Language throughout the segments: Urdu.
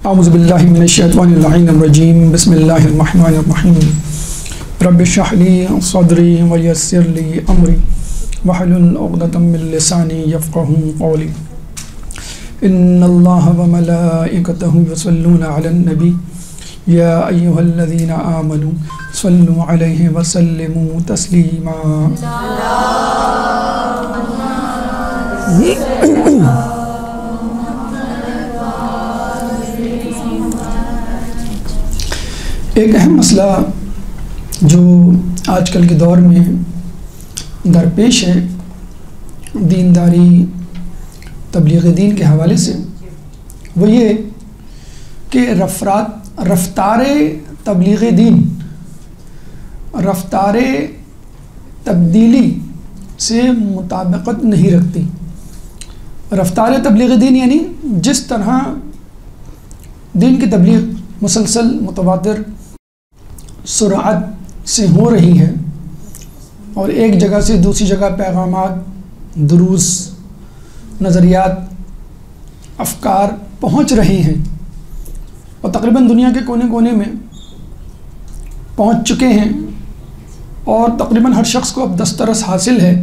اعوذ باللہ من الشیطان اللعین الرجیم بسم اللہ الرحمن الرحیم رب اشرح لی صدری ویسر لی امری واحلل عقدۃ من لسانی یفقهوا قولی ان اللہ وملائکتہ یصلون علی النبی یا ایہا الذین آمنوا صلوا علیہ وسلموا تسلیما۔ ایک اہم مسئلہ جو آج کل کے دور میں درپیش ہے دینداری تبلیغ دین کے حوالے سے، وہ یہ کہ رفتار تبلیغ دین رفتار تبدیلی سے مطابقت نہیں رکھتی۔ رفتار تبلیغ دین یعنی جس طرح دین کی تبلیغ مسلسل متواتر سرعت سے ہو رہی ہے اور ایک جگہ سے دوسری جگہ پیغامات، دروس، نظریات، افکار پہنچ رہے ہیں اور تقریباً دنیا کے کونے کونے میں پہنچ چکے ہیں اور تقریباً ہر شخص کو اب دسترس حاصل ہے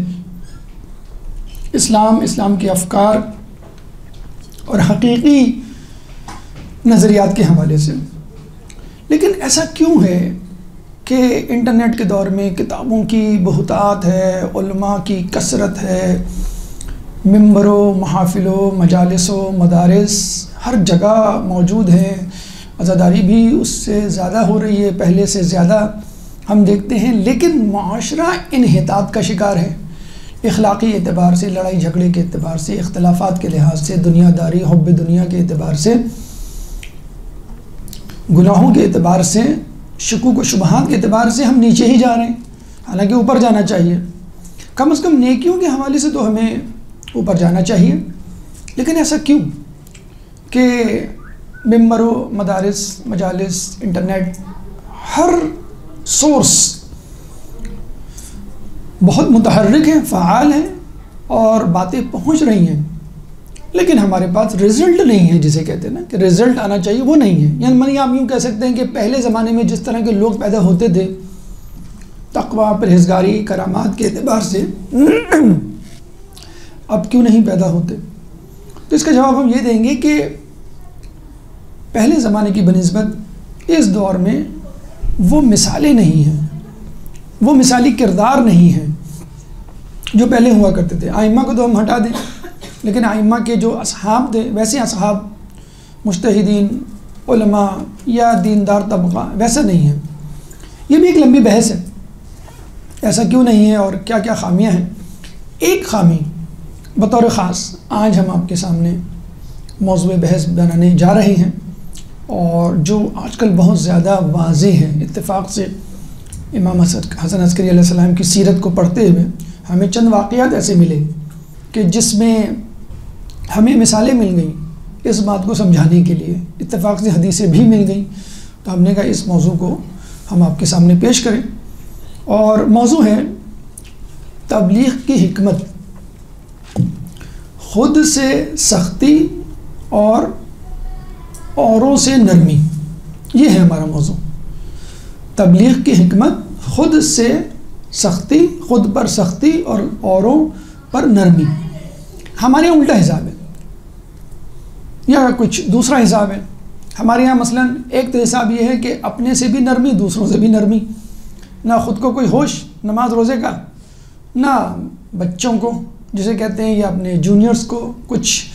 اسلام کے افکار اور حقیقی نظریات کے حوالے سے۔ لیکن ایسا کیوں ہے کہ انٹرنیٹ کے دور میں کتابوں کی بہتات ہے، علماء کی کثرت ہے، ممبروں، محافلوں، مجالسوں، مدارس ہر جگہ موجود ہیں، عزاداری بھی اس سے زیادہ ہو رہی ہے، پہلے سے زیادہ ہم دیکھتے ہیں، لیکن معاشرہ انحطاط کا شکار ہے، اخلاقی اعتبار سے، لڑائی جھگڑے کے اعتبار سے، اختلافات کے لحاظ سے، دنیا داری، حب دنیا کے اعتبار سے، گناہوں کے اعتبار سے، شکوک و شبہات کے اعتبار سے ہم نیچے ہی جا رہے ہیں، حالانکہ اوپر جانا چاہیے، کم از کم نیکیوں کے حوالے سے تو ہمیں اوپر جانا چاہیے۔ لیکن ایسا کیوں کہ ممبروں، مدارس، مجالس، انٹرنیٹ، ہر سورس بہت متحرک ہیں، فعال ہیں اور باتیں پہنچ رہی ہیں، لیکن ہمارے پاس رزلٹ نہیں ہے، جسے کہتے ہیں نا کہ رزلٹ آنا چاہیے، وہ نہیں ہے۔ یعنی آپ یوں کہہ سکتے ہیں کہ پہلے زمانے میں جس طرح کے لوگ پیدا ہوتے تھے تقویٰ، پرہیزگاری، کرامات کے اعتبار سے، اب کیوں نہیں پیدا ہوتے؟ تو اس کا جواب ہم یہ دیں گے کہ پہلے زمانے کی بنسبت اس دور میں وہ مثالیں نہیں ہیں، وہ مثالی کردار نہیں ہیں جو پہلے ہوا کرتے تھے۔ ائمہ کو تو ہم ہٹا دیں، لیکن ائمہ کے جو اصحاب تھے ویسے اصحاب، مجتہدین، علماء یا دیندار طبقہ ویسا نہیں ہے۔ یہ بھی ایک لمبی بحث ہے، ایسا کیوں نہیں ہے اور کیا کیا خامیاں ہیں۔ ایک خامی بطور خاص آج ہم آپ کے سامنے موضوع بحث بنانے جا رہے ہیں اور جو آج کل بہت زیادہ واضح ہے، اتفاق سے امام حسن عسکری علیہ السلام کی سیرت کو پڑھتے ہوئے ہمیں چند واقعات ایسے ملے کہ جس میں ہمیں مثالیں مل گئیں اس بات کو سمجھانے کے لیے، اتفاق سے حدیثیں بھی مل گئیں، تو ہم نے کہا اس موضوع کو ہم آپ کے سامنے پیش کریں۔ اور موضوع ہے تبلیغ کی حکمت، خود سے سختی اور اوروں سے نرمی، یہ ہے ہمارا موضوع۔ تبلیغ کی حکمت، خود سے سختی، خود پر سختی اور اوروں پر نرمی۔ ہمارے یہاں الٹا حساب ہے یا کچھ دوسرا حساب ہے۔ ہمارے یہاں مثلا ایک تو حساب یہ ہے کہ اپنے سے بھی نرمی، دوسروں سے بھی نرمی، نہ خود کو کوئی ہوش نماز روزے کا، نہ بچوں کو جسے کہتے ہیں یا اپنے جونیئرز کو کچھ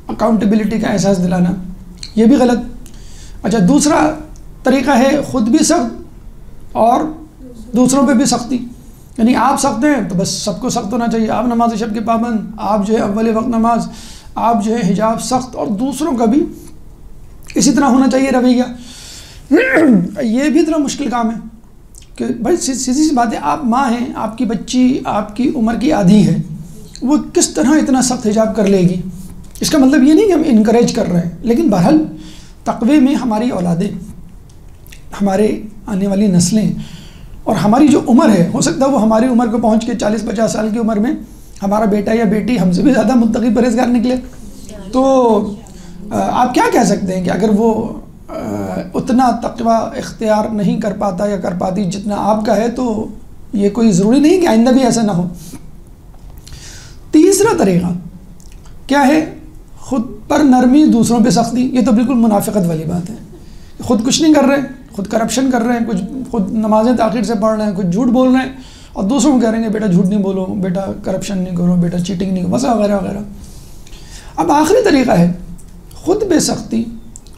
اکاؤنٹیبلٹی کا احساس دلانا، یہ بھی غلط۔ اچھا، دوسرا طریقہ ہے خود بھی سخت اور دوسروں پہ بھی سختی، یعنی آپ سخت ہیں تو بس سب کو سخت ہونا چاہیے، آپ نماز شب کے پابند، آپ جو ہے اول وقت نماز، آپ جو ہے حجاب سخت، اور دوسروں کا بھی اسی طرح ہونا چاہیے رویہ۔ یہ بھی اتنا مشکل کام ہے کہ بھائی سیدھی سی بات ہے، آپ ماں ہیں، آپ کی بچی آپ کی عمر کی آدھی ہے، وہ کس طرح اتنا سخت حجاب کر لے گی؟ اس کا مطلب یہ نہیں کہ ہم انکریج کر رہے ہیں، لیکن بہرحال تقوی میں ہماری اولادیں، ہمارے آنے والی نسلیں اور ہماری جو عمر ہے، ہو سکتا ہے وہ ہماری عمر کو پہنچ کے 40-50 سال کی عمر میں ہمارا بیٹا یا بیٹی ہم سے بھی زیادہ متقی پرہیزگار نکلے، تو آپ کیا کہہ سکتے ہیں کہ اگر وہ اتنا تقوی اختیار نہیں کر پاتا یا کر پاتی جتنا آپ کا ہے، تو یہ کوئی ضروری نہیں کہ آئندہ بھی ایسا نہ ہو۔ تیسرا طریقہ کیا ہے؟ خود پر نرمی، دوسروں پہ سختی۔ یہ تو بالکل منافقت والی بات ہے، خود کچھ نہیں کر رہے، خود کرپشن کر رہے ہیں، کچھ خود نمازیں تاخیر سے پڑھ رہے ہیں، کچھ جھوٹ بول رہے ہیں، اور دوسروں کو کہہ رہے ہیں کہ بیٹا جھوٹ نہیں بولو، بیٹا کرپشن نہیں کرو، بیٹا چیٹنگ نہیں کرو، وغیرہ وغیرہ وغیرہ۔ اب آخری طریقہ ہے خود پہ سختی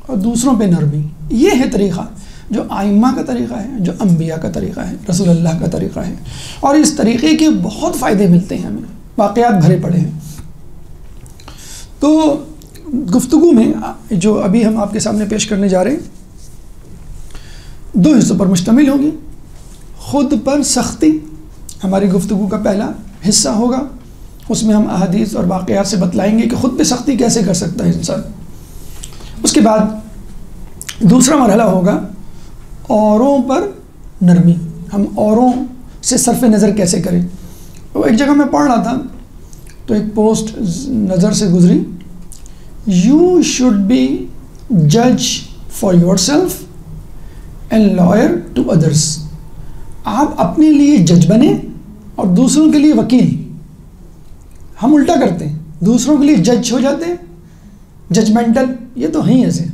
اور دوسروں پہ نرمی۔ یہ ہے طریقہ جو آئمہ کا طریقہ ہے، جو انبیاء کا طریقہ ہے، رسول اللہ کا طریقہ ہے، اور اس طریقے کے بہت فائدے ملتے ہیں ہمیں، واقعات بھرے پڑے ہیں۔ تو گفتگو میں جو ابھی ہم آپ کے سامنے پیش کرنے جا رہے ہیں 2 حصوں پر مشتمل ہوگی۔ خود پر سختی ہماری گفتگو کا پہلا حصہ ہوگا، اس میں ہم احادیث اور واقعات سے بتلائیں گے کہ خود پہ سختی کیسے کر سکتا ہے انسان۔ اس کے بعد دوسرا مرحلہ ہوگا اوروں پر نرمی، ہم اوروں سے صرف نظر کیسے کریں۔ ایک جگہ میں پڑھ رہا تھا تو ایک پوسٹ نظر سے گزری، یو شوڈ بی جج for yourself and lawyer to others. آپ اپنے لیے جج بنیں اور دوسروں کے لیے وکیل۔ ہم الٹا کرتے ہیں، دوسروں کے لیے جج ہو جاتے ہیں، ججمنٹل، یہ تو ہیں ایسے،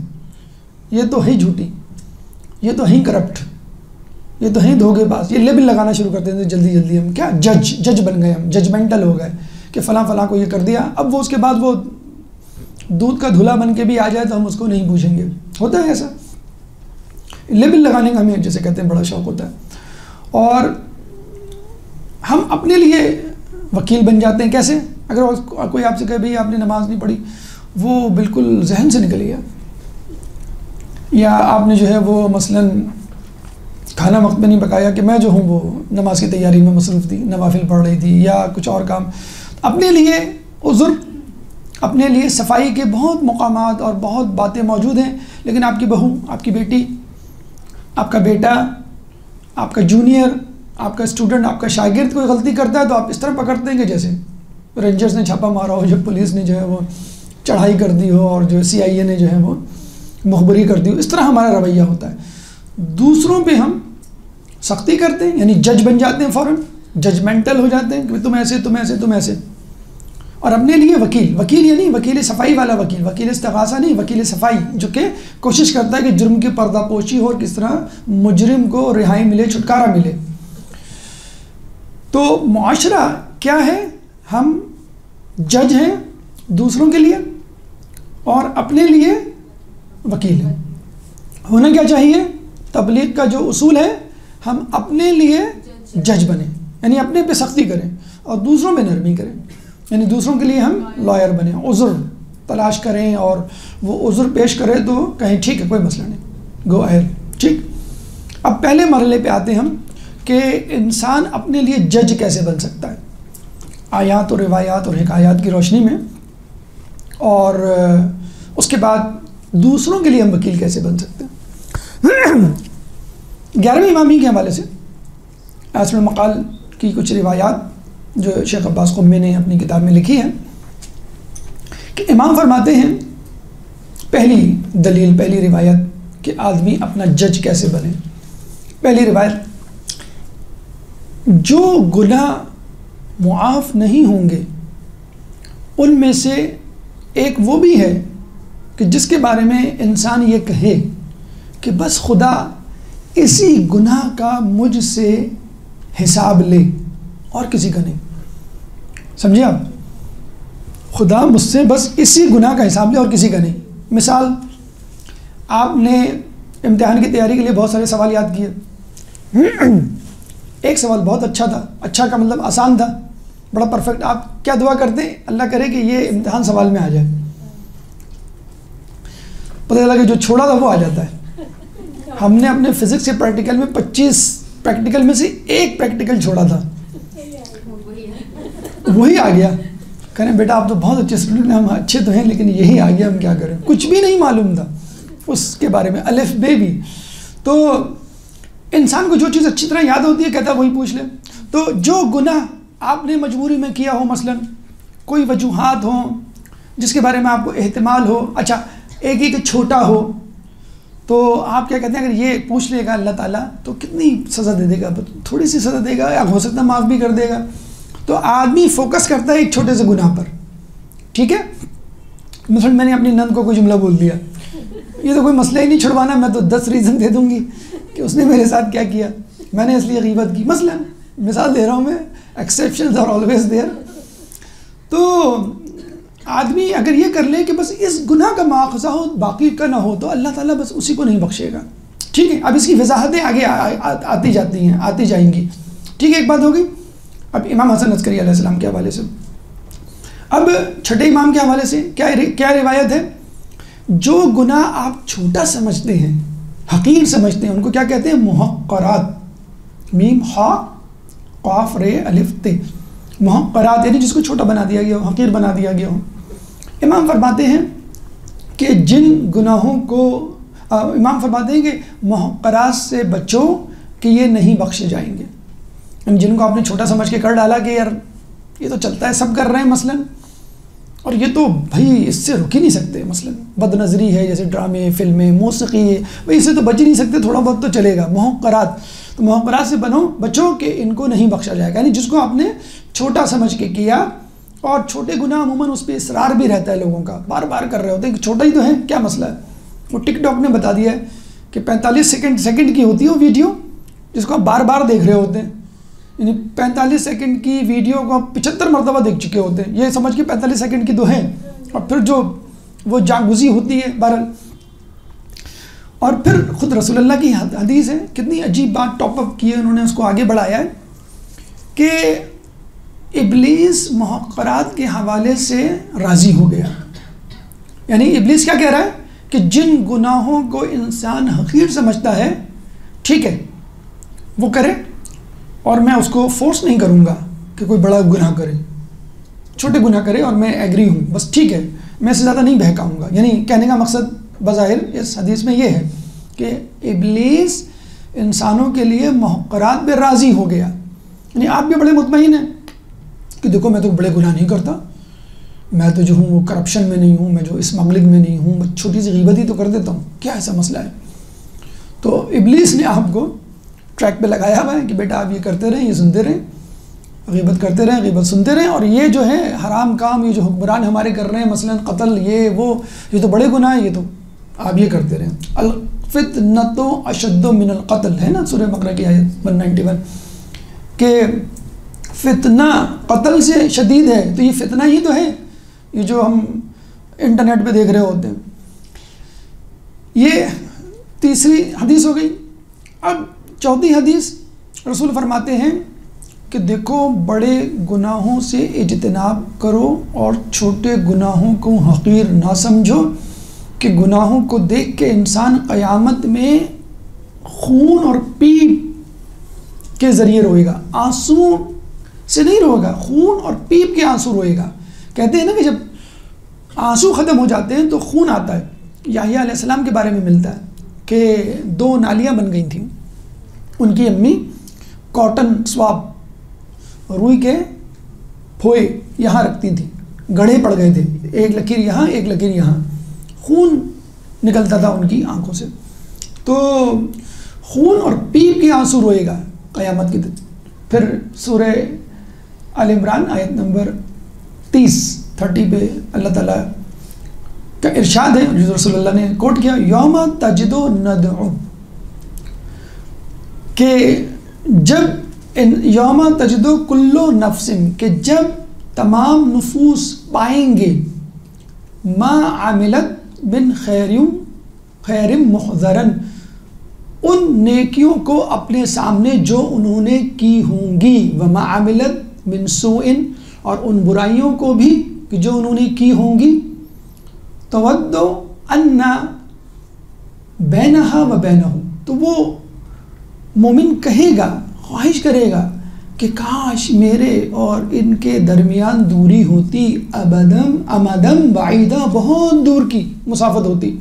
یہ تو ہے جھوٹی، یہ تو ہیں کرپٹ، یہ تو ہیں دھوکے باز، یہ لیبل لگانا شروع کرتے ہیں جلدی جلدی۔ ہم کیا جج بن گئے، ہم ججمنٹل ہو گئے کہ فلاں فلاں کو یہ کر دیا، اب وہ اس کے بعد وہ دودھ کا دھلا بن کے بھی آ جائے تو ہم اس کو نہیں پوچھیں گے۔ ہوتا ہے ایسا، لیبل لگانے کا ہمیں جیسے کہتے ہیں بڑا شوق ہوتا ہے، اور ہم اپنے لیے وکیل بن جاتے ہیں۔ کیسے؟ اگر کوئی آپ سے کہے بھئی آپ نے نماز نہیں پڑھی، وہ بالکل ذہن سے نکل گیا، یا آپ نے جو ہے وہ مثلاً کھانا وقت میں نہیں پکایا کہ میں جو ہوں وہ نماز کی تیاری میں مصروف تھی، نوافل پڑھ رہی تھی یا کچھ اور کام۔ اپنے لیے عذر، اپنے لیے صفائی کے بہت مقامات اور بہت باتیں موجود ہیں، لیکن آپ کی بہو، آپ کی بیٹی، آپ کا بیٹا، آپ کا جونیئر، آپ کا اسٹوڈنٹ، آپ کا شاگرد کوئی غلطی کرتا ہے تو آپ اس طرح پکڑتے ہیں کہ جیسے رینجرز نے چھاپا مارا ہو، جب پولیس نے جو ہے وہ چڑھائی کر دی ہو، اور جو CIA نے جو ہے وہ مخبری کر دی ہو۔ اس طرح ہمارا رویہ ہوتا ہے۔ دوسروں پہ ہم سختی کرتے ہیں، یعنی جج بن جاتے ہیں، فوراً ججمنٹل ہو جاتے ہیں کہ تم ایسے تم ایسے تم ایسے، اور اپنے لیے وکیل یعنی وکیل صفائی والا وکیل استغاثہ نہیں، وکیل صفائی، جو کہ کوشش کرتا ہے کہ جرم کی پردہ پوشی ہو اور کس طرح مجرم کو رہائی ملے، چھٹکارا ملے۔ تو معاشرہ کیا ہے؟ ہم جج ہیں دوسروں کے لیے اور اپنے لیے وکیل ہیں۔ ہونا کیا چاہیے؟ تبلیغ کا جو اصول ہے، ہم اپنے لیے جج بنیں، یعنی اپنے پہ سختی کریں، اور دوسروں پہ نرمی کریں، یعنی دوسروں کے لیے ہم لائر بنیں، عذر تلاش کریں، اور وہ عذر پیش کرے تو کہیں ٹھیک ہے کوئی مسئلہ نہیں، گو اہیڈ، ٹھیک۔ اب پہلے مرحلے پہ آتے ہم کہ انسان اپنے لیے جج کیسے بن سکتا ہے آیات اور روایات اور حکایات کی روشنی میں، اور اس کے بعد دوسروں کے لیے ہم وکیل کیسے بن سکتے ہیں۔ 11ویں امامی کے حوالے سے اسم المقال کی کچھ روایات جو شیخ عباس قمی نے اپنی کتاب میں لکھی ہے، کہ امام فرماتے ہیں پہلی دلیل، پہلی روایت کہ آدمی اپنا جج کیسے بنے۔ پہلی روایت، جو گناہ معاف نہیں ہوں گے ان میں سے ایک وہ بھی ہے کہ جس کے بارے میں انسان یہ کہے کہ بس خدا اسی گناہ کا مجھ سے حساب لے اور کسی کا نہیں۔ سمجھے آپ؟ خدا مجھ سے بس اسی گناہ کا حساب لے اور کسی کا نہیں۔ مثال، آپ نے امتحان کی تیاری کے لیے بہت سارے سوال یاد کیے، ایک سوال بہت اچھا تھا، اچھا کا مطلب آسان تھا، بڑا پرفیکٹ، آپ کیا دعا کرتے ہیں؟ اللہ کرے کہ یہ امتحان سوال میں آ جائے۔ پتہ چلا کہ جو چھوڑا تھا وہ آ جاتا ہے۔ ہم نے اپنے فزکس کے پریکٹیکل میں 25 پریکٹیکل میں سے ایک پریکٹیکل چھوڑا تھا، وہی آ گیا۔ کہنے بیٹا آپ تو بہت اچھے اسٹوڈنٹ ہیں، ہم اچھے تو ہیں لیکن یہی آ گیا، ہم کیا کریں؟ کچھ بھی نہیں معلوم تھا اس کے بارے میں، الف بے بھی۔ تو انسان کو جو چیز اچھی طرح یاد ہوتی ہے کہتا ہے وہی پوچھ لے۔ تو جو گناہ آپ نے مجبوری میں کیا ہو، مثلا کوئی وجوہات ہوں جس کے بارے میں آپ کو احتمال ہو، اچھا ایک ایک چھوٹا ہو تو آپ کیا کہتے ہیں اگر یہ پوچھ لے گا اللہ تعالیٰ تو کتنی سزا دے دے گا، تھوڑی سی سزا دے گا یا ہو سکتا ہے معاف بھی کر دے گا. تو آدمی فوکس کرتا ہے ایک چھوٹے سے گناہ پر. ٹھیک ہے، مثلا میں نے اپنی نند کو کوئی جملہ بول دیا، یہ تو کوئی مسئلہ ہی نہیں چھڑوانا، میں تو 10 ریزن دے دوں گی کہ اس نے میرے ساتھ کیا کیا، میں نے اس لیے غیبت کی. مثلا مثال دے رہا ہوں میں، ایکسیپشنز آر آلویز دیئر. تو آدمی اگر یہ کر لے کہ بس اس گناہ کا مواخذہ ہو باقی کا نہ ہو تو اللہ تعالیٰ بس اسی کو نہیں بخشے گا. ٹھیک ہے، اب اس کی وضاحتیں آگے آتی جاتی ہیں، آتی جائیں گی. ٹھیک ہے، ایک بات ہوگی. اب امام حسن عسکری علیہ السلام کے حوالے سے، اب چھٹے امام کے حوالے سے کیا روایت ہے؟ جو گناہ آپ چھوٹا سمجھتے ہیں، حقیر سمجھتے ہیں، ان کو کیا کہتے ہیں؟ محقرات. میم ہا قاف رے الف تے، محقرات یعنی جس کو چھوٹا بنا دیا گیا ہو، حقیر بنا دیا گیا ہو. امام فرماتے ہیں کہ جن گناہوں کو امام فرماتے ہیں کہ محقرات سے بچو کہ یہ نہیں بخشے جائیں گے. جن کو آپ نے چھوٹا سمجھ کے کر ڈالا کہ یار یہ تو چلتا ہے، سب کر رہے ہیں مثلا، اور یہ تو بھائی اس سے رک ہی نہیں سکتے، مثلا بد نظری ہے جیسے ڈرامے، فلمیں، موسیقی ہے، بھائی اس سے تو بچ ہی نہیں سکتے، تھوڑا بہت تو چلے گا. محقرات، تو محقرات سے بچو کہ ان کو نہیں بخشا جائے گا. یعنی جس کو آپ نے چھوٹا سمجھ کے کیا، اور چھوٹے گناہ عموماً اس پہ اصرار بھی رہتا ہے لوگوں کا، بار بار کر رہے ہوتے ہیں کہ چھوٹا ہی تو ہے، کیا مسئلہ ہے. وہ ٹک ٹاک نے بتا دیا ہے کہ 45 سیکنڈ کی ہوتی ہے وہ ویڈیو جس کو آپ بار بار دیکھ رہے ہوتے ہیں. یعنی 45 سیکنڈ کی ویڈیو کو آپ 75 مرتبہ دیکھ چکے ہوتے ہیں، یہ سمجھ کے 45 سیکنڈ کی تو ہے، اور پھر جو وہ جاگزی ہوتی ہے بہرحال. اور پھر خود رسول اللہ کی حدیث ہے، کتنی عجیب بات ٹاپ اپ کی ہے انہوں نے، اس کو آگے بڑھایا ہے کہ ابلیس محقرات کے حوالے سے راضی ہو گیا. یعنی ابلیس کیا کہہ رہا ہے کہ جن گناہوں کو انسان حقیر سمجھتا ہے، ٹھیک ہے، وہ کرے، اور میں اس کو فورس نہیں کروں گا کہ کوئی بڑا گناہ کرے، چھوٹے گناہ کرے اور میں ایگری ہوں، بس ٹھیک ہے، میں اس سے زیادہ نہیں بہکاؤں گا. یعنی کہنے کا مقصد بظاہر اس حدیث میں یہ ہے کہ ابلیس انسانوں کے لیے محقرات پہ راضی ہو گیا. یعنی آپ بھی بڑے مطمئن ہیں کہ دیکھو میں تو بڑے گناہ نہیں کرتا، میں تو جو ہوں وہ کرپشن میں نہیں ہوں، میں جو اسمگلنگ میں نہیں ہوں، چھوٹی سی غیبت ہی تو کر دیتا ہوں، کیا ایسا مسئلہ ہے. تو ابلیس نے آپ کو ٹریک پہ لگایا ہوا ہے کہ بیٹا آپ یہ کرتے رہیں، یہ سنتے رہیں، غیبت کرتے رہیں، غیبت سنتے رہیں، اور یہ جو ہے حرام کام، یہ جو حکمران ہمارے کر رہے ہیں مثلا قتل، یہ تو بڑے گناہ ہیں، یہ تو آپ یہ کرتے رہیں. الفتنۃ اشد من القتل ہے نا سورہ بقرہ کی آیت 191 کہ فتنہ قتل سے شدید ہے. تو یہ فتنہ ہی تو ہے یہ جو ہم انٹرنیٹ پہ دیکھ رہے ہوتے ہیں. یہ تیسری حدیث ہو گئی. اب چوتھی حدیث رسول فرماتے ہیں کہ دیکھو بڑے گناہوں سے اجتناب کرو اور چھوٹے گناہوں کو حقیر نہ سمجھو کہ گناہوں کو دیکھ کے انسان قیامت میں خون اور پیپ کے ذریعے روئے گا، آنسو سے نہیں روئے گا، خون اور پیپ کے آنسو روئے گا. کہتے ہیں نا کہ جب آنسو ختم ہو جاتے ہیں تو خون آتا ہے. یحییٰ علیہ السلام کے بارے میں ملتا ہے کہ 2 نالیاں بن گئی تھیں، ان کی امی کاٹن سواب روئی کے پھوئے یہاں رکھتی تھیں، گڑھے پڑ گئے تھے، ایک لکیر یہاں ایک لکیر یہاں، خون نکلتا تھا ان کی آنکھوں سے. تو خون اور پیپ کے آنسو روئے گا قیامت کے دن. پھر سورہ آل عمران آیت نمبر 30 پہ اللہ تعالیٰ کا ارشاد ہے جو رسول اللہ نے کوٹ کیا، یوم تجدو ندعو، کہ جب یوم تجدو کلو نفس، کہ جب تمام نفوس پائیں گے ما عملت من خیر محضرن، ان نیکیوں کو اپنے سامنے جو انہوں نے کی ہوں گی، وما عملت من سوء، اور ان برائیوں کو بھی کہ جو انہوں نے کی ہوں گی، تودو ان بینہا و بینہ، تو وہ مومن کہے گا، خواہش کرے گا کہ کاش میرے اور ان کے درمیان دوری ہوتی، امدم بعیدہ، بہت دور کی مسافت ہوتی.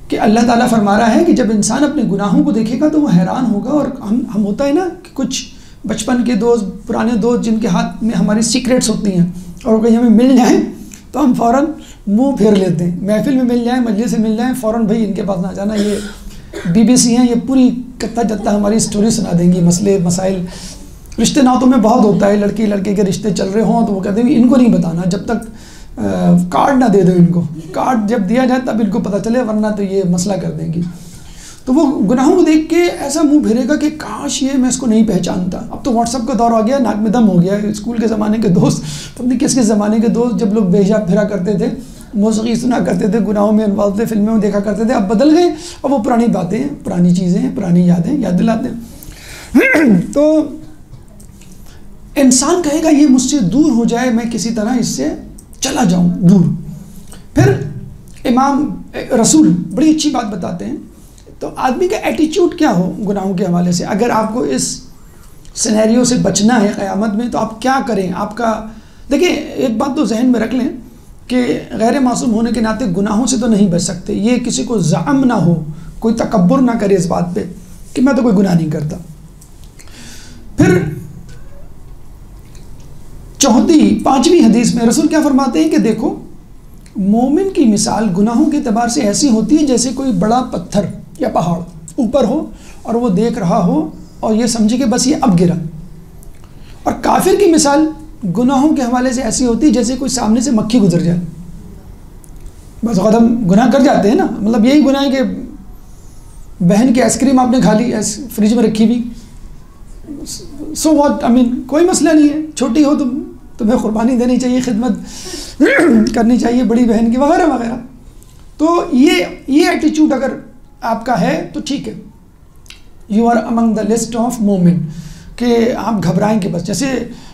کہ اللہ تعالیٰ فرما رہا ہے کہ جب انسان اپنے گناہوں کو دیکھے گا تو وہ حیران ہوگا. اور ہم ہوتا ہے نا کہ کچھ بچپن کے دوست، پرانے دوست جن کے ہاتھ میں ہماری سیکریٹس ہوتی ہیں، اور کہیں ہمیں مل جائیں تو ہم فوراً منہ پھیر لیتے ہیں، محفل میں مل جائیں، مجلس سے مل جائیں، فوراً بھائی ان کے پاس نہ جانا، یہ BBC ہیں، یہ پوری کتا جتا ہماری سٹوری سنا دیں گی، مسئلے مسائل رشتے ناتوں میں بہت ہوتا ہے، لڑکی لڑکے کے رشتے چل رہے ہوں تو وہ کہتے ہیں ان کو نہیں بتانا، جب تک کارڈ نہ دے دو ان کو، کارڈ جب دیا جائے تب ان کو پتہ چلے، ورنہ تو یہ مسئلہ کر دیں گی۔ تو وہ گناہوں کو دیکھ کے ایسا منہ پھیرے گا کہ کاش یہ میں اس کو نہیں پہچانتا۔ اب تو واٹس ایپ کا دور آ گیا، ناک میں دم ہو گیا ہے، اسکول کے زمانے کے دوست، پتہ نہیں کس زمانے کے دوست، جب لوگ بے حجاب پھرا کرتے تھے، موسیقی سنا کرتے تھے، گناہوں میں انوالو تھے، فلموں میں دیکھا کرتے تھے، اب بدل گئے، اب وہ پرانی باتیں ہیں، پرانی چیزیں ہیں، پرانی یادیں یاد دلاتے ہیں۔ تو انسان کہے گا یہ مجھ سے دور ہو جائے، میں کسی طرح اس سے چلا جاؤں دور۔ پھر امام رسول بڑی اچھی بات بتاتے ہیں، تو آدمی کا ایٹیچیوڈ کیا ہو گناہوں کے حوالے سے، اگر آپ کو اس سینیریو سے بچنا ہے قیامت میں تو آپ کیا کریں۔ آپ کا دیکھیں، ایک بات تو ذہن میں رکھ لیں کہ غیر معصوم ہونے کے ناطے گناہوں سے تو نہیں بچ سکتے، یہ کسی کو زعم نہ ہو، کوئی تکبر نہ کرے اس بات پہ کہ میں تو کوئی گناہ نہیں کرتا۔ پھر پانچویں حدیث میں رسول کیا فرماتے ہیں کہ دیکھو، مومن کی مثال گناہوں کے اعتبار سے ایسی ہوتی ہے جیسے کوئی بڑا پتھر یا پہاڑ اوپر ہو اور وہ دیکھ رہا ہو اور یہ سمجھے کہ بس یہ اب گرا، اور کافر کی مثال گناہوں کے حوالے سے ایسی ہوتی ہے جیسے کوئی سامنے سے مکھی گزر جائے، بس قدم گناہ کر جاتے ہیں نا، مطلب یہی گناہ ہے کہ بہن کی آئس کریم آپ نے کھا لی فریج میں رکھی ہوئی، سو واٹ، کوئی مسئلہ نہیں ہے، چھوٹی ہو تمہیں قربانی دینی چاہیے، خدمت کرنی چاہیے بڑی بہن کی، وغیرہ وغیرہ۔ تو یہ ایٹیچیوڈ اگر آپ کا ہے تو ٹھیک ہے، you are among the list of مومن، کہ آپ گھبرائیں کہ بس، جیسے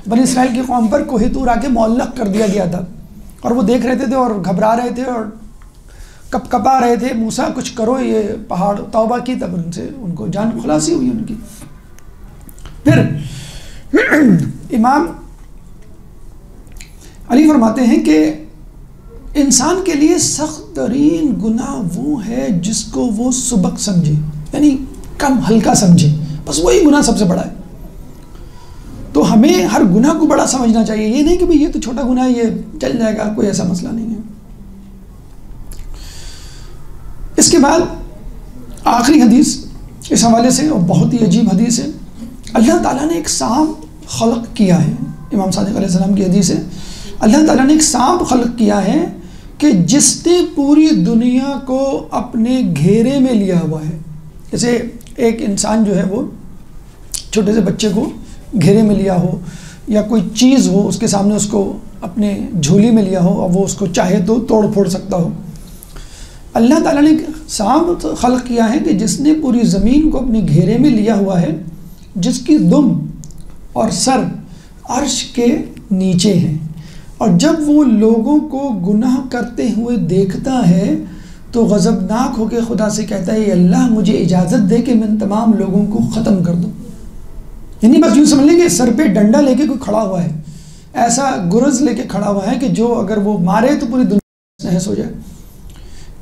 بنی اسرائیل کی قوم پر کوہ طور آ کے معلق کر دیا گیا تھا اور وہ دیکھ رہے تھے اور گھبرا رہے تھے اور کپ کپا رہے تھے، موسیٰ کچھ کرو، یہ پہاڑ توبہ کی، تب ان کو جان خلاصی ہوئی ان کی۔ پھر امام علی فرماتے ہیں کہ انسان کے لیے سخت ترین گناہ وہ ہے جس کو وہ سبق سمجھے، یعنی کم ہلکا سمجھے، بس وہی گناہ سب سے بڑا ہے۔ تو ہمیں ہر گناہ کو بڑا سمجھنا چاہیے، یہ نہیں کہ بھئی یہ تو چھوٹا گناہ ہے، یہ چل جائے گا، کوئی ایسا مسئلہ نہیں ہے۔ اس کے بعد آخری حدیث اس حوالے سے، اور بہت ہی عجیب حدیث ہے، اللہ تعالیٰ نے ایک سانپ خلق کیا ہے، امام صادق علیہ السلام کی حدیث ہے، اللہ تعالیٰ نے ایک سانپ خلق کیا ہے کہ جس نے پوری دنیا کو اپنے گھیرے میں لیا ہوا ہے۔ جیسے ایک انسان جو ہے وہ چھوٹے سے بچے کو گھیرے میں لیا ہو، یا کوئی چیز ہو اس کے سامنے اس کو اپنے جھولی میں لیا ہو اور وہ اس کو چاہے تو توڑ پھوڑ سکتا ہو۔ اللہ تعالیٰ نے سانپ خلق کیا ہے کہ جس نے پوری زمین کو اپنے گھیرے میں لیا ہوا ہے، جس کی دم اور سر عرش کے نیچے ہیں، اور جب وہ لوگوں کو گناہ کرتے ہوئے دیکھتا ہے تو غضبناک ہو کے خدا سے کہتا ہے، اللہ مجھے اجازت دے کہ میں تمام لوگوں کو ختم کر دوں۔ یعنی بس یوں سمجھ لیں کہ سر پہ ڈنڈا لے کے کوئی کھڑا ہوا ہے، ایسا گرز لے کے کھڑا ہوا ہے کہ جو اگر وہ مارے تو پوری دنیا نحس ہو جائے۔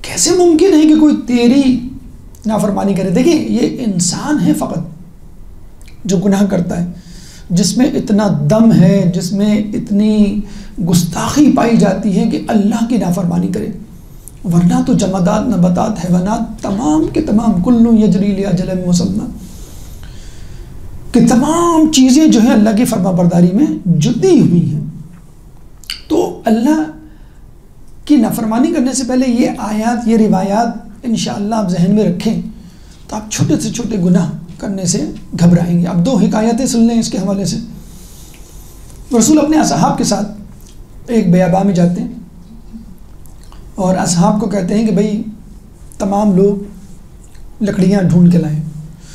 کیسے ممکن ہے کہ کوئی تیری نافرمانی کرے؟ دیکھیں، یہ انسان ہے فقط جو گناہ کرتا ہے، جس میں اتنا دم ہے، جس میں اتنی گستاخی پائی جاتی ہے کہ اللہ کی نافرمانی کرے، ورنہ تو جمادات، نباتات، حیوانات تمام کے تمام کل یجری لاجل مسمى، کہ تمام چیزیں جو ہیں اللہ کی فرما برداری میں جتی ہوئی ہیں۔ تو اللہ کی نافرمانی کرنے سے پہلے یہ آیات، یہ روایات انشاءاللہ آپ ذہن میں رکھیں تو آپ چھوٹے سے چھوٹے گناہ کرنے سے گھبرائیں گے۔ اب دو حکایتیں سن لیں اس کے حوالے سے۔ رسول اپنے اصحاب کے ساتھ ایک بیاباں میں جاتے ہیں اور اصحاب کو کہتے ہیں کہ بھئی تمام لوگ لکڑیاں ڈھونڈ کے لائیں۔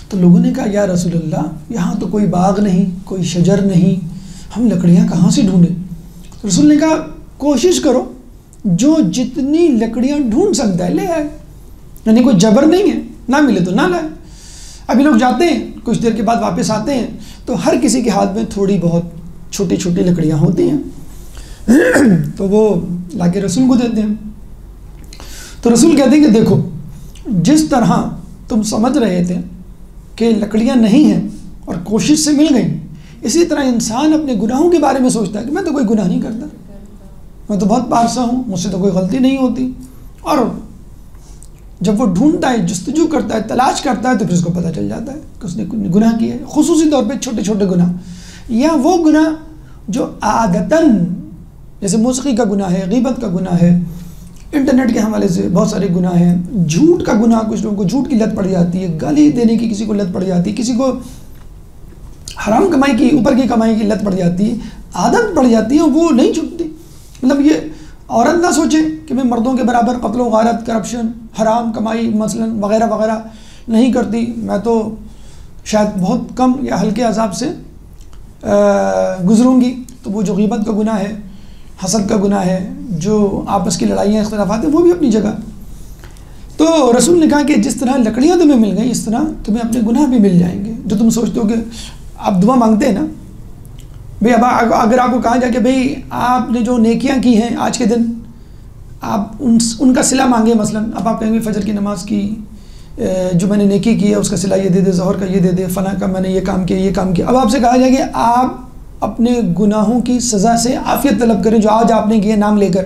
تو لوگوں نے کہا یا رسول اللہ، یہاں تو کوئی باغ نہیں، کوئی شجر نہیں، ہم لکڑیاں کہاں سے ڈھونڈیں؟ رسول نے کہا کوشش کرو، جو جتنی لکڑیاں ڈھونڈ سکتا ہے لے آئے، یعنی کوئی جبر نہیں ہے، نہ ملے تو نہ لائے۔ ابھی لوگ جاتے ہیں، کچھ دیر کے بعد واپس آتے ہیں تو ہر کسی کے ہاتھ میں تھوڑی بہت چھوٹی چھوٹی لکڑیاں ہوتی ہیں، تو وہ لا کے رسول کو دیتے ہیں۔ تو رسول کہتے ہیں کہ دیکھو، جس طرح تم سمجھ رہے تھے کہ لکڑیاں نہیں ہیں اور کوشش سے مل گئیں، اسی طرح انسان اپنے گناہوں کے بارے میں سوچتا ہے کہ میں تو کوئی گناہ نہیں کرتا، میں تو بہت پارسا ہوں، مجھ سے تو کوئی غلطی نہیں ہوتی. اور جب وہ ڈھونڈتا ہے، جستجو کرتا ہے، تلاش کرتا ہے، تو پھر اس کو پتہ چل جاتا ہے کہ اس نے گناہ کیا ہے. خصوصی طور پہ چھوٹے چھوٹے گناہ، یا وہ گناہ جو عادتاً، جیسے موسیقی کا گناہ ہے، غیبت کا گناہ ہے، انٹرنیٹ کے حوالے سے بہت سارے گناہ ہیں، جھوٹ کا گناہ، کچھ لوگوں کو جھوٹ کی لت پڑ جاتی ہے، گالی دینے کی کسی کو لت پڑ جاتی ہے، کسی کو حرام کمائی کی، اوپر کی کمائی کی لت پڑ جاتی ہے، عادت پڑ جاتی ہے، وہ نہیں چھوٹتی. مطلب یہ عورت نہ سوچے کہ میں مردوں کے برابر قتل و غارت، کرپشن، حرام کمائی مثلا وغیرہ وغیرہ نہیں کرتی، میں تو شاید بہت کم یا ہلکے عذاب سے گزروں گی. تو وہ جو غیبت کا گناہ ہے، حسد کا گناہ ہے، جو آپس کی لڑائیاں اختلافات ہیں، وہ بھی اپنی جگہ. تو رسول نے کہا کہ جس طرح لکڑیاں تمہیں مل گئیں، اس طرح تمہیں اپنے گناہ بھی مل جائیں گے. جو تم سوچتے ہو کہ آپ دعا مانگتے ہیں نا بھئی، اب اگر آپ کو کہا جائے کہ بھئی آپ نے جو نیکیاں کی ہیں آج کے دن، آپ ان کا صلہ مانگے. مثلا اب آپ کہیں گے فجر کی نماز کی جو میں نے نیکی کی ہے اس کا صلہ یہ دے دے، ظہر کا یہ دے دے، فلاں کا میں نے یہ کام کیا، یہ کام کیا. اب آپ سے کہا جائے کہ آپ اپنے گناہوں کی سزا سے عافیت طلب کریں جو آج آپ نے کیا نام لے کر.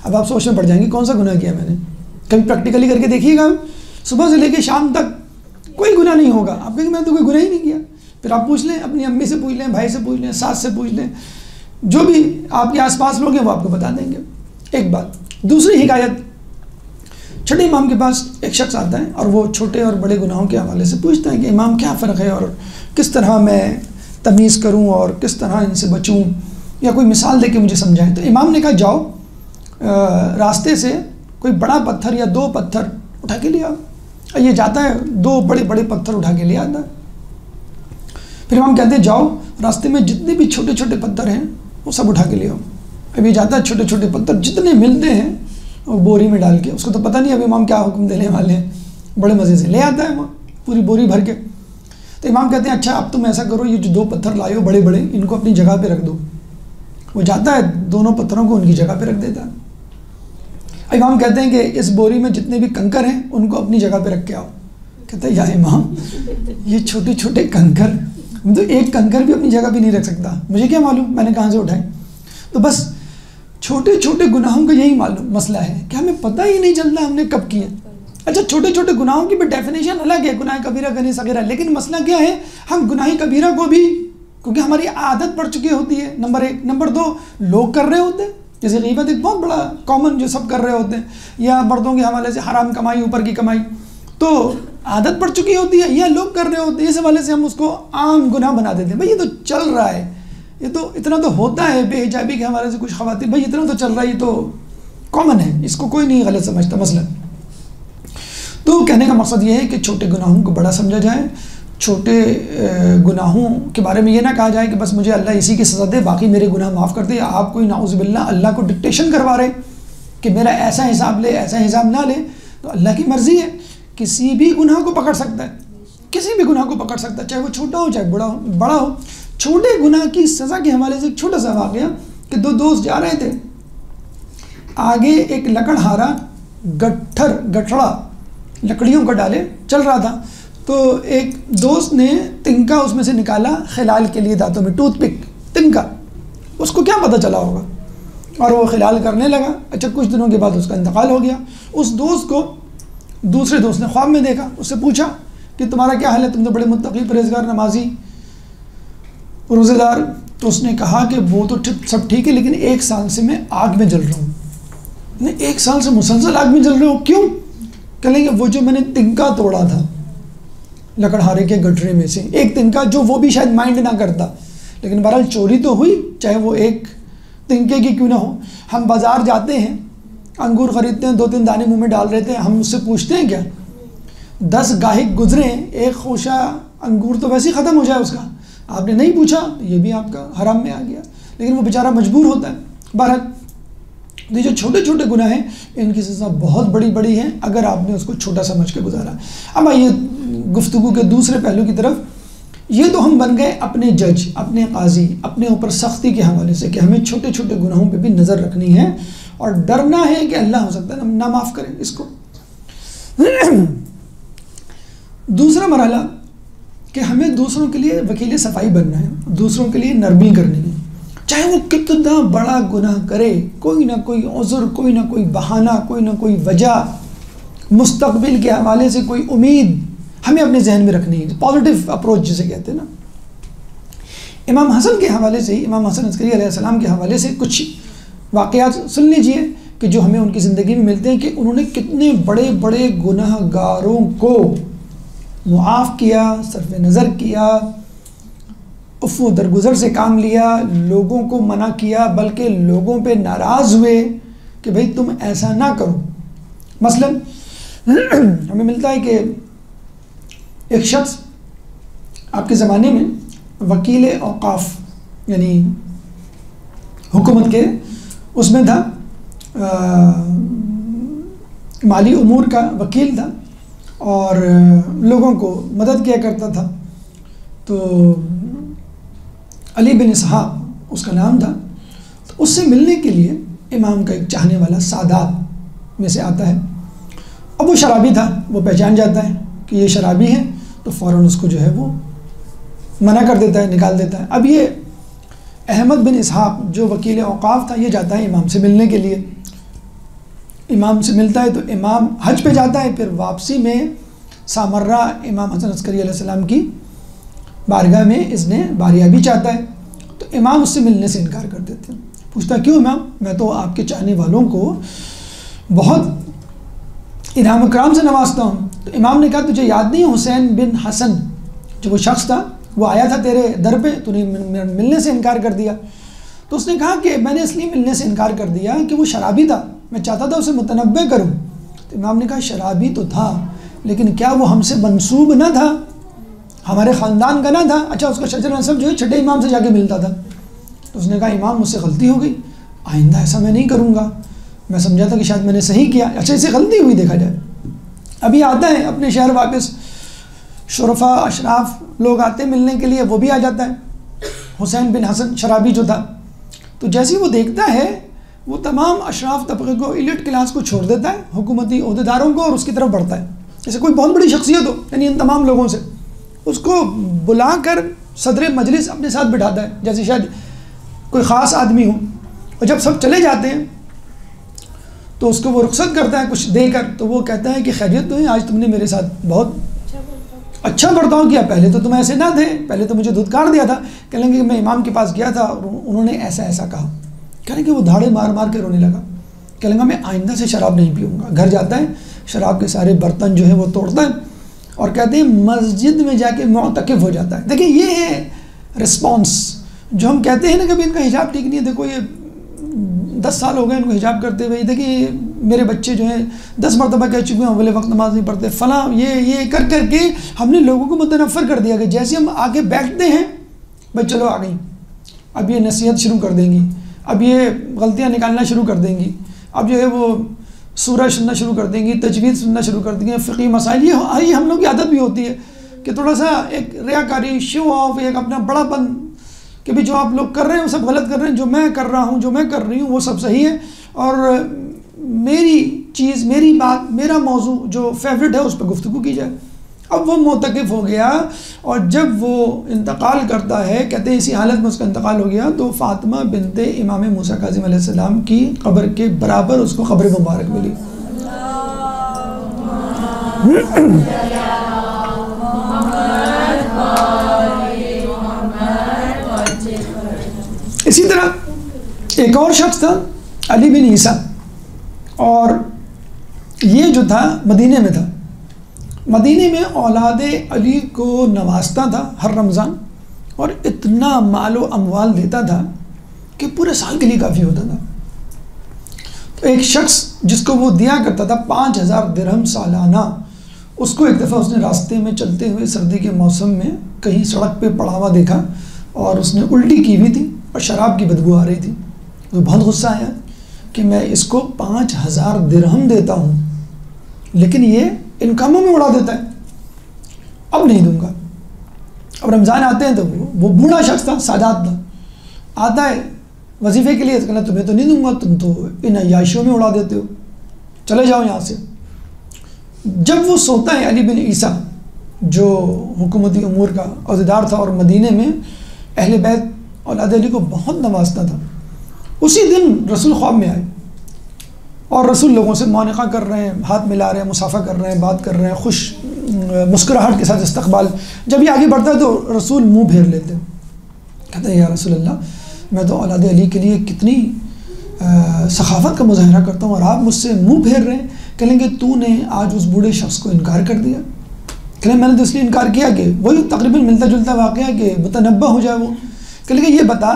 اب آپ سوچنے پڑ جائیں گے کون سا گناہ کیا میں نے. کبھی پریکٹیکلی کر کے دیکھیے گا، صبح سے لے کے شام تک کوئی گناہ نہیں ہوگا. آپ کہیں گے میں تو کوئی گناہ ہی نہیں کیا. پھر آپ پوچھ لیں، اپنی امی سے پوچھ لیں، بھائی سے پوچھ لیں، ساس سے پوچھ لیں، جو بھی آپ کے آس پاس لوگ ہیں وہ آپ کو بتا دیں گے. ایک بات. دوسری حکایت، چھٹے امام کے پاس ایک شخص آتا ہے اور وہ چھوٹے اور بڑے گناہوں کے حوالے سے پوچھتا ہے کہ امام کیا فرق ہے اور کس طرح میں تمیز کروں اور کس طرح ان سے بچوں، یا کوئی مثال دے کے مجھے سمجھائیں. تو امام نے کہا جاؤ راستے سے کوئی بڑا پتھر یا 2 پتھر اٹھا کے لے آؤ. یہ جاتا ہے 2 بڑے بڑے پتھر اٹھا کے لے آتا ہے. پھر امام کہتے ہیں جاؤ راستے میں جتنے بھی چھوٹے چھوٹے پتھر ہیں وہ سب اٹھا کے لے آؤ. اب یہ جاتا ہے چھوٹے چھوٹے پتھر جتنے ملتے ہیں وہ بوری میں ڈال کے، اس کو تو پتہ نہیں اب امام کیا حکم دینے والے ہیں، بڑے مزے سے لے آتا ہے وہ پوری بوری بھر کے. تو امام کہتے ہیں اچھا اب تم ایسا کرو، یہ جو 2 پتھر لائے ہو بڑے بڑے، ان کو اپنی جگہ پہ رکھ دو. وہ جاتا ہے دونوں پتھروں کو ان کی جگہ پہ رکھ دیتا ہے. امام کہتے ہیں کہ اس بوری میں جتنے بھی کنکر ہیں ان کو اپنی جگہ پہ رکھ کے آؤ. کہتا ہے یا امام یہ چھوٹے چھوٹے کنکر، تو ایک کنکر بھی اپنی جگہ پہ نہیں رکھ سکتا، مجھے کیا معلوم میں نے کہاں سے اٹھائے. تو بس چھوٹے چھوٹے گناہوں کا یہی معلوم مسئلہ ہے کہ ہمیں پتہ ہی نہیں چلتا ہم نے کب کیا. اچھا چھوٹے چھوٹے گناہوں کی بھی ڈیفینیشن الگ ہے، گناہ کبیرہ گناہ صغیرہ، لیکن مسئلہ کیا ہے، ہم گناہ کبیرہ کو بھی کیونکہ ہماری عادت پڑ چکی ہوتی ہے، نمبر 1. نمبر 2 لوگ کر رہے ہوتے ہیں، جیسے غیبت ایک بہت بڑا کامن جو سب کر رہے ہوتے ہیں، یا مردوں کے حوالے سے حرام کمائی، اوپر کی کمائی، تو عادت پڑ چکی ہوتی ہے، یا لوگ کر رہے ہوتے ہیں، اس حوالے سے ہم اس کو عام گناہ بنا دیتے ہیں. بھائی یہ تو چل رہا ہے، یہ تو اتنا تو ہوتا ہے، بے حجابی کے حوالے سے کچھ خواتین، بھائی اتنا تو چل رہا ہے، یہ تو کامن ہے، اس کو کوئی نہیں غلط سمجھتا مثلا. تو کہنے کا مقصد یہ ہے کہ چھوٹے گناہوں کو بڑا سمجھا جائے. چھوٹے گناہوں کے بارے میں یہ نہ کہا جائے کہ بس مجھے اللہ اسی کی سزا دے، باقی میرے گناہ معاف کر دے. آپ کوئی نعوذ باللہ اللہ کو ڈکٹیشن کروا رہے کہ میرا ایسا حساب لے، ایسا حساب نہ لے، تو اللہ کی مرضی ہے، کسی بھی گناہ کو پکڑ سکتا ہے، کسی بھی گناہ کو پکڑ سکتا ہے، چاہے وہ چھوٹا ہو چاہے بڑا ہو. چھوٹے گناہ کی سزا کے حوالے سے ایک چھوٹا سا واقعہ کہ 2 دوست جا رہے تھے، آگے ایک لکڑہارا گٹھڑا لکڑیوں کا ڈالے چل رہا تھا. تو ایک دوست نے تنکا اس میں سے نکالا خلال کے لیے دانتوں میں، ٹوتھ پک تنکا. اس کو کیا پتہ چلا ہوگا، اور وہ خلال کرنے لگا. اچھا کچھ دنوں کے بعد اس کا انتقال ہو گیا. اس دوست کو دوسرے دوست نے خواب میں دیکھا، اس سے پوچھا کہ تمہارا کیا حال ہے، تم تو بڑے متقی، پرہیزگار، نمازی، روزے دار. تو اس نے کہا کہ وہ تو سب ٹھیک ہے، لیکن 1 سال سے میں آگ میں جل رہا ہوں. میں 1 سال سے مسلسل آگ میں جل رہا ہوں، کیوں؟ کہیں گے وہ جو میں نے تنکا توڑا تھا لکڑہارے کے گٹھڑے میں سے، ایک تنکا جو وہ بھی شاید مائنڈ نہ کرتا، لیکن بہرحال چوری تو ہوئی، چاہے وہ ایک تنکے کی کیوں نہ ہو. ہم بازار جاتے ہیں، انگور خریدتے ہیں، 2-3 دانے منہ میں ڈال لیتے ہیں، ہم اس سے پوچھتے ہیں کیا؟ 10 گاہک گزرے، ایک خوشہ انگور تو ویسے ہی ختم ہو جائے اس کا، آپ نے نہیں پوچھا، یہ بھی آپ کا حرام میں آ گیا، لیکن وہ بیچارہ مجبور ہوتا ہے. بہرحال یہ جو چھوٹے چھوٹے گناہ ہیں ان کی سزا بہت بڑی بڑی ہے اگر آپ نے اس کو چھوٹا سمجھ کے گزارا. اب آئیے گفتگو کے دوسرے پہلو کی طرف. یہ تو ہم بن گئے اپنے جج، اپنے قاضی، اپنے اوپر سختی کے حوالے سے کہ ہمیں چھوٹے چھوٹے گناہوں پہ بھی نظر رکھنی ہے اور ڈرنا ہے کہ اللہ ہو سکتا ہے نہ معاف کرے اس کو. دوسرا مرحلہ کہ ہمیں دوسروں کے لیے وکیل صفائی بننا ہے، دوسروں کے لیے نرمی کرنی ہے. چاہے وہ کتنا بڑا گناہ کرے، کوئی نہ کوئی عذر، کوئی نہ کوئی بہانہ، کوئی نہ کوئی وجہ، مستقبل کے حوالے سے کوئی امید ہمیں اپنے ذہن میں رکھنی ہے، پازیٹیو اپروچ جسے کہتے ہیں نا۔ امام حسن کے حوالے سے، امام حسن عسکری علیہ السلام کے حوالے سے کچھ واقعات سن لیجئے کہ جو ہمیں ان کی زندگی میں ملتے ہیں کہ انہوں نے کتنے بڑے بڑے گناہ گاروں کو معاف کیا، صرف نظر کیا، عفو درگزر سے کام لیا، لوگوں کو منع کیا، بلکہ لوگوں پہ ناراض ہوئے کہ بھئی تم ایسا نہ کرو۔ مثلا ہمیں ملتا ہے کہ ایک شخص آپ کے زمانے میں وکیل اوقاف یعنی حکومت کے اس میں تھا، مالی امور کا وکیل تھا اور لوگوں کو مدد کیا کرتا تھا۔ تو علی بن اسحاق اس کا نام تھا۔ تو اس سے ملنے کے لیے امام کا ایک چاہنے والا سادات میں سے آتا ہے۔ اب وہ شرابی تھا، وہ پہچان جاتا ہے کہ یہ شرابی ہے، تو فوراً اس کو جو ہے وہ منع کر دیتا ہے، نکال دیتا ہے۔ اب یہ احمد بن اسحاق جو وکیل اوقاف تھا، یہ جاتا ہے امام سے ملنے کے لیے۔ امام سے ملتا ہے تو امام حج پہ جاتا ہے، پھر واپسی میں سامرہ امام حسن عسکری علیہ السلام کی بارگاہ میں اس نے باریابی چاہتا ہے، تو امام اس سے ملنے سے انکار کر دیتے ہیں۔ پوچھتا کیوں امام؟ میں تو آپ کے چاہنے والوں کو بہت انعام اکرام سے نوازتا ہوں۔ تو امام نے کہا تجھے یاد نہیں حسین بن حسن جو وہ شخص تھا، وہ آیا تھا تیرے در پہ، تو نے ملنے سے انکار کر دیا۔ تو اس نے کہا کہ میں نے اس لیے ملنے سے انکار کر دیا کہ وہ شرابی تھا، میں چاہتا تھا اسے متنبع کروں۔ تو امام نے کہا شرابی تو تھا، لیکن کیا وہ ہم سے منسوب نہ تھا، ہمارے خاندان کا نہ تھا؟ اچھا اس کا شجر نسب جو ہے چھٹے امام سے جا کے ملتا تھا۔ تو اس نے کہا امام مجھ سے غلطی ہو گئی، آئندہ ایسا میں نہیں کروں گا، میں سمجھا تھا کہ شاید میں نے صحیح کیا، اچھا اسے غلطی ہوئی دیکھا جائے۔ ابھی آتا ہے اپنے شہر واپس، شرفا اشراف لوگ آتے ملنے کے لیے، وہ بھی آ جاتا ہے حسین بن حسن شرابی جو تھا۔ تو جیسے ہی وہ دیکھتا ہے، وہ تمام اشراف طبقے کو، ایلیٹ کلاس کو چھوڑ دیتا ہے، حکومتی عہدیداروں کو، اور اس کی طرف بڑھتا ہے جیسے کوئی بہت بڑی شخصیت ہو، یعنی ان تمام لوگوں سے اس کو بلا کر صدر مجلس اپنے ساتھ بٹھاتا ہے جیسے شاید کوئی خاص آدمی ہو۔ اور جب سب چلے جاتے ہیں تو اس کو وہ رخصت کرتا ہے کچھ دے کر، تو وہ کہتا ہے کہ خیریت تو ہے، آج تم نے میرے ساتھ بہت اچھا برتاؤ کیا، پہلے تو تم ایسے نہ تھے، پہلے تو مجھے دھتکار دیا تھا۔ کہیں گے کہ میں امام کے پاس گیا تھا اور انہوں نے ایسا ایسا کہا، کہیں کہ وہ دھاڑے مار مار کے رونے لگا، کہیں گا میں آئندہ سے شراب نہیں پیوں گا۔ گھر جاتا ہے، شراب کے سارے برتن جو ہے وہ توڑتا ہے اور کہتے ہیں مسجد میں جا کے معتکف ہو جاتا ہے۔ دیکھیں یہ ہے رسپانس جو ہم کہتے ہیں نا کبھی ان کا حجاب ٹھیک نہیں ہے، دیکھو یہ 10 سال ہو گئے ان کو حجاب کرتے ہوئے، دیکھیں میرے بچے جو ہیں 10 مرتبہ کہہ چکے ہیں اول وقت نماز نہیں پڑھتے، فلاں یہ کر کر کے ہم نے لوگوں کو متنفر کر دیا کہ جیسے ہم آگے بیٹھتے ہیں بھائی چلو آ گئی، اب یہ نصیحت شروع کر دیں گی، اب یہ غلطیاں نکالنا شروع کر دیں گی، اب جو ہے وہ سورہ سننا شروع کر دیں گی، تجوید سننا شروع کر دیں گے، فقہی مسائل، یہ ہم لوگ کی عادت بھی ہوتی ہے کہ تھوڑا سا ایک ریاکاری، شو آف، ایک اپنا بڑا پن کہ بھی جو آپ لوگ کر رہے ہیں وہ سب غلط کر رہے ہیں، جو میں کر رہا ہوں، جو میں کر رہی ہوں وہ سب صحیح ہے، اور میری چیز، میری بات، میرا موضوع جو فیوریٹ ہے اس پہ گفتگو کی جائے۔ اب وہ معتکف ہو گیا، اور جب وہ انتقال کرتا ہے، کہتے ہیں اسی حالت میں اس کا انتقال ہو گیا، تو فاطمہ بنت امام موسیٰ کاظم علیہ السلام کی قبر کے برابر اس کو قبر مبارک ملی۔ اسی طرح ایک اور شخص تھا علی بن عیسیٰ، اور یہ جو تھا مدینے میں تھا، مدینے میں اولاد علی کو نوازتا تھا ہر رمضان، اور اتنا مال و اموال دیتا تھا کہ پورے سال کے لیے کافی ہوتا تھا۔ تو ایک شخص جس کو وہ دیا کرتا تھا 5000 درہم سالانہ، اس کو ایک دفعہ اس نے راستے میں چلتے ہوئے سردی کے موسم میں کہیں سڑک پہ پڑا ہوا دیکھا، اور اس نے الٹی کی ہوئی تھی اور شراب کی بدبو آ رہی تھی۔ وہ بہت غصہ آیا کہ میں اس کو 5000 درہم دیتا ہوں لیکن یہ ان کاموں میں اڑا دیتا ہے، اب نہیں دوں گا۔ اب رمضان آتے ہیں تو وہ بوڑھا شخص تھا، سادات تھا، آتا ہے وظیفے کے لیے، تو کہنا تمہیں تو نہیں دوں گا، تم تو ان عیاشیوں میں اڑا دیتے ہو، چلے جاؤ یہاں سے۔ جب وہ سوتا ہے علی بن عیسیٰ جو حکومتی امور کا عہدیدار تھا، اور مدینے میں اہل بیت اولاد علی کو بہت نوازتا تھا. اسی دن رسول خواب میں آئے اور رسول لوگوں سے معانقہ کر رہے ہیں, ہاتھ ملا رہے ہیں, مصافحہ کر رہے ہیں, بات کر رہے ہیں, خوش مسکراہٹ کے ساتھ استقبال. جب یہ آگے بڑھتا ہے تو رسول منہ پھیر لیتے ہیں, کہتے ہیں یا رسول اللہ میں تو اولاد علی کے لیے کتنی سخاوت کا مظاہرہ کرتا ہوں اور آپ مجھ سے منہ پھیر رہے ہیں. کہیں گے تو نے آج اس بوڑھے شخص کو انکار کر دیا. کہیں میں نے تو اس لیے انکار کیا کہ وہی تقریباً ملتا جلتا واقعہ کہ متنبہ ہو جائے. وہ کہیں گے یہ بتا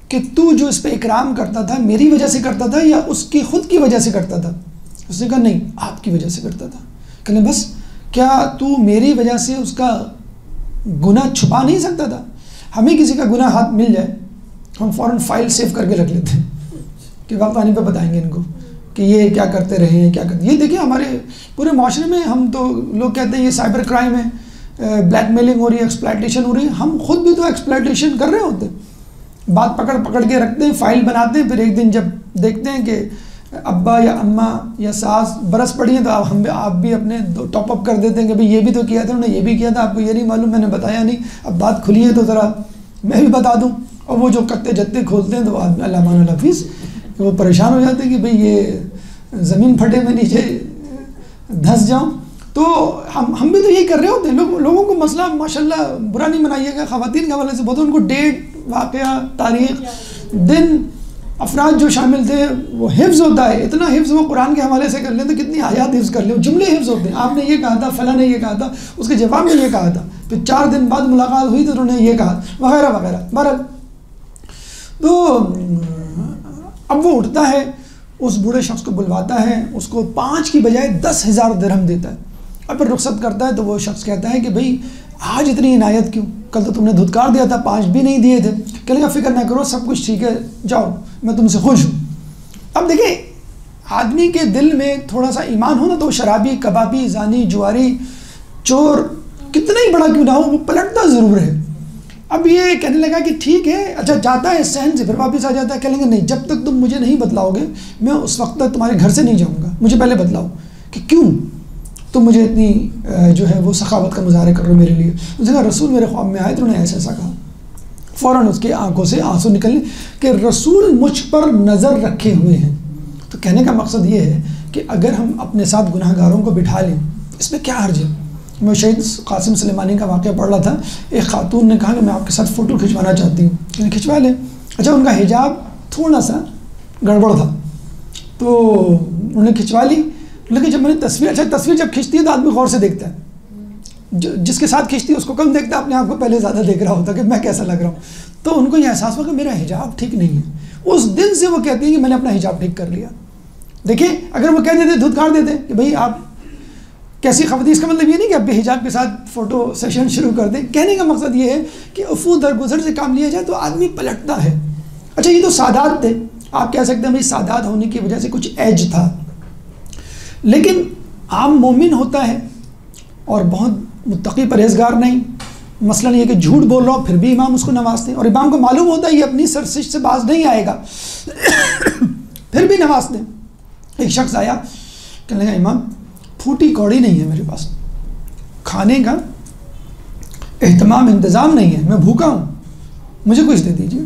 کہ تو جو اس پہ اکرام کرتا تھا میری وجہ سے کرتا تھا یا اس کی خود کی وجہ سے کرتا تھا؟ اس نے کہا نہیں, آپ کی وجہ سے کرتا تھا. کہیں بس کیا تو میری وجہ سے اس کا گناہ چھپا نہیں سکتا تھا؟ ہمیں کسی کا گناہ ہاتھ مل جائے ہم فوراً فائل سیو کر کے رکھ لیتے ہیں کہ وقت آنے پہ بتائیں گے ان کو کہ یہ کیا کرتے رہے ہیں, کیا کرتے. یہ دیکھیں ہمارے پورے معاشرے میں ہم تو لوگ کہتے ہیں یہ سائبر کرائم ہے, بلیک میلنگ ہو رہی ہے, ایکسپلائٹیشن ہو رہی ہے. ہم خود بھی تو ایکسپلائٹیشن کر رہے ہوتے ہیں, بات پکڑ کے رکھتے ہیں, فائل بناتے ہیں, پھر ایک دن جب دیکھتے ہیں کہ ابا یا اماں یا ساس برس پڑی ہیں تو آپ بھی اپنے ٹاپ اپ کر دیتے ہیں کہ بھئی یہ بھی تو کیا تھا, انہوں نے یہ بھی کیا تھا, آپ کو یہ نہیں معلوم, میں نے بتایا نہیں, اب بات کھلی ہے تو ذرا میں بھی بتا دوں. اور وہ جو کتے جتے کھولتے ہیں تو آدمی اللہ مان الحفیظ وہ پریشان ہو جاتے ہیں کہ بھئی یہ زمین پھٹے میں نیچے دھنس جاؤں. تو ہم بھی تو یہی کر رہے ہوتے ہیں. لوگوں کو مسئلہ ماشاءاللہ برا نہیں منائیے گا, خواتین کے حوالے سے بہت ان کو ڈیٹ, واقعہ, تاریخ, دن, افراد جو شامل تھے وہ حفظ ہوتا ہے. اتنا حفظ وہ قرآن کے حوالے سے کر لیں تو کتنی آیات حفظ کر لیں, جملے حفظ ہوتے ہیں. آپ نے یہ کہا تھا, فلاں نے یہ کہا تھا, اس کے جواب میں یہ کہا تھا, پھر 4 دن بعد ملاقات ہوئی تو انہوں نے یہ کہا وغیرہ وغیرہ. بہرحال تو اب وہ اٹھتا ہے, اس بوڑھے شخص کو بلواتا ہے, اس کو 5 کی بجائے 10,000 درہم دیتا ہے اور پھر رخصت کرتا ہے. تو وہ شخص کہتا ہے کہ بھئی آج اتنی عنایت کیوں, کل تو تم نے دھتکار دیا تھا, 5 بھی نہیں دیے تھے. کہنے کا فکر نہ کرو, سب کچھ ٹھیک ہے, جاؤ میں تم سے خوش ہوں. اب دیکھیں آدمی کے دل میں تھوڑا سا ایمان ہو نا تو شرابی, کبابی, زانی, جواری, چور کتنا ہی بڑا کیوں نہ ہو وہ پلٹتا ضرور ہے. اب یہ کہنے لگا کہ ٹھیک ہے, اچھا جاتا ہے صحن سے, پھر واپس آ جاتا ہے. کہہ لیں گے نہیں, جب تک تم مجھے نہیں بتلاؤ گے میں اس وقت تک تمہارے گھر سے نہیں جاؤں گا, مجھے پہلے بتلاؤ کہ کیوں تم مجھے اتنی جو ہے وہ سخاوت کا مظاہرہ کر رہے ہو میرے لیے. اس نے کہا رسول میرے خواب میں آئے تو انہوں نے ایسا ایسا کہا. فوراً اس کی آنکھوں سے آنسو نکلنے کہ رسول مجھ پر نظر رکھے ہوئے ہیں. تو کہنے کا مقصد یہ ہے کہ اگر ہم اپنے ساتھ گناہ گاروں کو بٹھا لیں اس میں کیا حرج ہے. میں شہید قاسم سلیمانی کا واقعہ پڑھ رہا تھا, ایک خاتون نے کہا کہ میں آپ کے ساتھ فوٹو کھنچوانا چاہتی ہوں. کہ کھنچوا لیں. اچھا ان کا حجاب تھوڑا سا گڑبڑ تھا تو انہوں نے کھنچوا لی, لیکن جب میں نے تصویر جب کھنچتی ہے تو آدمی غور سے دیکھتا ہے, جس کے ساتھ کھنچتی ہے اس کو کم دیکھتا ہے, اپنے آپ کو پہلے زیادہ دیکھ رہا ہوتا کہ میں کیسا لگ رہا ہوں. تو ان کو یہ احساس ہوا کہ میرا حجاب ٹھیک نہیں ہے. اس دن سے وہ کہتی ہیں کہ میں نے اپنا حجاب ٹھیک کر لیا. دیکھیں اگر وہ کہہ دیتے دھتکار دیتے کہ بھئی آپ کیسی خواتین, اس کا مطلب یہ نہیں کہ آپ بے حجاب کے ساتھ فوٹو سیشن شروع کر دیں. کہنے کا مقصد یہ ہے کہ عفو درگزر سے کام لیا جائے تو آدمی پلٹتا ہے. اچھا یہ تو سادات تھے, آپ کہہ سکتے ہیں بھائی سادات ہونے کی وجہ سے کچھ ایج تھا, لیکن عام مومن ہوتا ہے اور بہت متقی پرہیزگار نہیں. مثلا یہ کہ جھوٹ بول رہا ہو پھر بھی امام اس کو نوازتے ہیں, اور امام کو معلوم ہوتا ہے یہ اپنی سرزش سے باز نہیں آئے گا پھر بھی نوازتے ہیں. ایک شخص آیا, کہنے لگا امام پھوٹی کوڑی نہیں ہے میرے پاس, کھانے کا اہتمام انتظام نہیں ہے, میں بھوکا ہوں, مجھے کچھ دے دیجیے.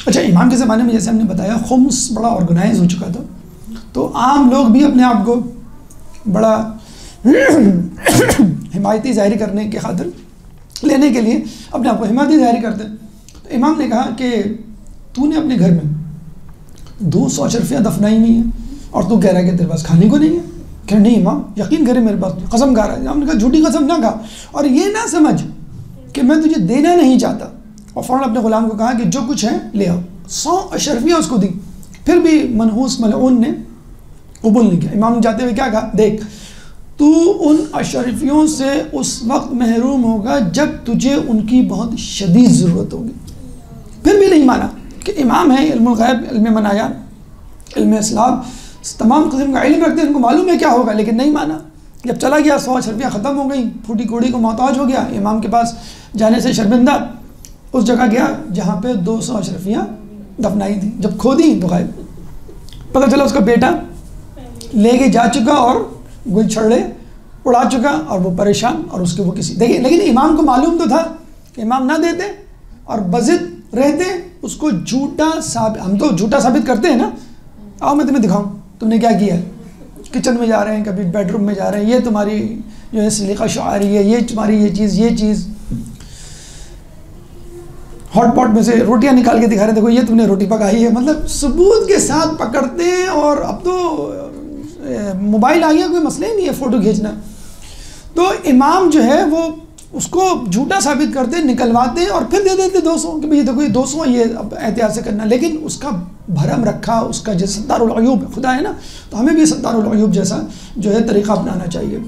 اچھا امام کے زمانے میں جیسے ہم نے بتایا خمس بڑا آرگنائز ہو چکا تھا, تو عام لوگ بھی اپنے آپ کو بڑا حمایتی ظاہر کرنے کی خاطر لینے کے لیے اپنے آپ کو حمایتی ظاہر کرتے. تو امام نے کہا کہ تو نے اپنے گھر میں 200 اشرفیاں دفنائی ہوئی ہیں اور تو کہہ رہا ہے کہ تیرے پاس کھانے کو نہیں ہے. کہ نہیں امام یقین کرے میرے پاس, قسم کھا رہا ہے. ہم نے کہا جھوٹی قسم نہ کھا, اور یہ نہ سمجھ کہ میں تجھے دینا نہیں چاہتا. اور فوراً اپنے غلام کو کہا کہ جو کچھ ہے لے آؤ. 100 اشرفیاں اس کو دی, پھر بھی منحوس ملعون نے قبول نہیں کیا. امام نے جاتے ہوئے کیا کہا, دیکھ تو ان اشرفیوں سے اس وقت محروم ہوگا جب تجھے ان کی بہت شدید ضرورت ہوگی. پھر بھی نہیں مانا کہ امام ہے, علم الغیب, علم منایا, علم اسلام, تمام قسم کا علم رکھتے ہیں, ان کو معلوم ہے کیا ہوگا, لیکن نہیں مانا. جب چلا گیا 100 اشرفیاں ختم ہو گئیں, پھوٹی کوڑی کو محتاج ہو گیا. امام کے پاس جانے سے شرمندہ اس جگہ گیا جہاں پہ 200 اشرفیاں دفنائی تھیں. جب کھودی تو غائب. پتہ چلا اس کا بیٹا لے کے جا چکا اور گل چھڑے اڑا چکا, اور وہ پریشان, اور اس کے وہ کسی دیکھیں. لیکن امام کو معلوم تو تھا کہ امام نہ دیتے اور بضد رہتے اس کو جھوٹا ثابت، ہم تو جھوٹا ثابت کرتے ہیں نا، آؤ میں تمہیں دکھاؤں تم نے کیا کیا ہے، کچن میں جا رہے ہیں، کبھی بیڈ روم میں جا رہے ہیں، یہ تمہاری جو ہے سلیقہ شعاری ہے، یہ تمہاری یہ چیز ہاٹ پاٹ میں سے روٹیاں نکال کے دکھا رہے ہیں، دیکھو یہ تم نے روٹی پکائی ہے، مطلب ثبوت کے ساتھ پکڑتے ہیں. اور اب تو موبائل آ گیا، کوئی مسئلہ ہی نہیں ہے فوٹو کھینچنا. تو امام جو ہے وہ اس کو جھوٹا ثابت کرتے، نکلواتے اور پھر دے دیتے 200 کہ بھئی دیکھو یہ 200 یہ اب احتیاط سے کرنا. لیکن اس کا بھرم رکھا، اس کا جو ستار العیوب خدا ہے نا، تو ہمیں بھی ستار العیوب جیسا جو ہے طریقہ اپنانا چاہیے.